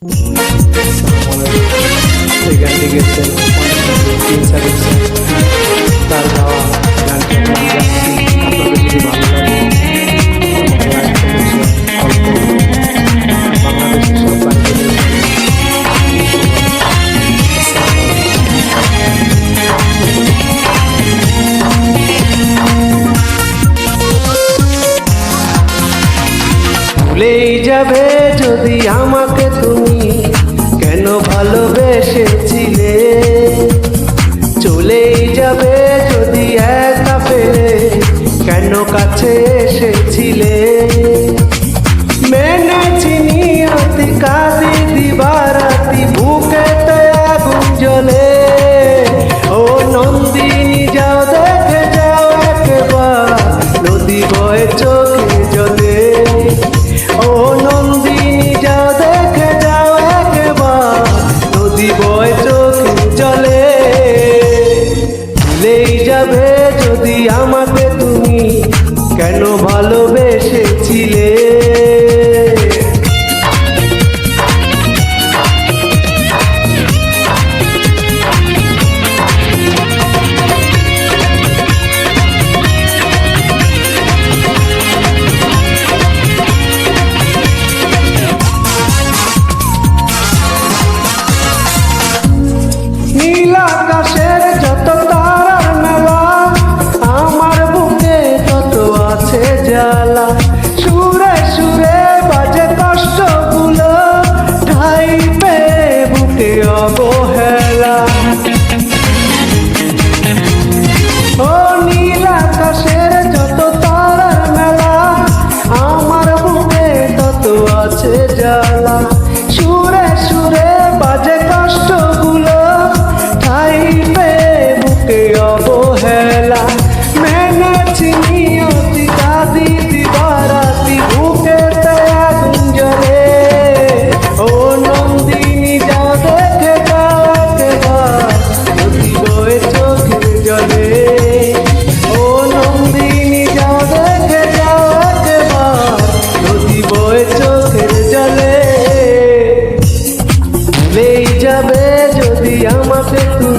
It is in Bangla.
এই গানটি গেছেন তার গাওয়া গানটি আপনাদের যদি ভালো লাগে বাংলাদেশের সব গানগুলো ভুলেই যাবে যদি আমাকে তুমি, কেন ভালোবেসেছিলে? চলেই যাবে যদি একা পেলে, কেন কাছে এসেছিলে? মেনেছি নিয়তি কাঁদি দিবারাতি, বুকেতে আগুন জ্বলে। ও নন্দিনী যাও দেখে যাও একবার, নদী বয়ে চোখে জলে। ও নন্দিনী যাও দেখে যাও একবার, নদী বয়ে চোখে জলে। ভুলেই যাবে যদি আমাকে তুমি, কেন ভালোবেসেছিলে? নীল আকাশের যত তারার মেলা, আমার বুকে তত আছে জ্বালা। সুরে সুরে বাজে কষ্টগুলো, ঠাই পেয়ে বুকে অবহেলা। ও নীল আকাশের যত তারার মেলা, আমার বুকে তত আছে জ্বালা। সুরে সুরে বাজে কষ্টগুলো, ঠাই পেয়ে বুকে অবহেলা। মেনেছি নিয়তি কাঁদি দিবারাতি, বুকেতে আগুন জ্বলে। ও নন্দিনী যাও দেখে যাও একবার, নদী বয়ে চোখের জলে। ও নন্দিনী যাও দেখে যাও একবার, নদী বয়ে চোখের জলে। ভুলেই যাবে যদি আমাকে তুমি,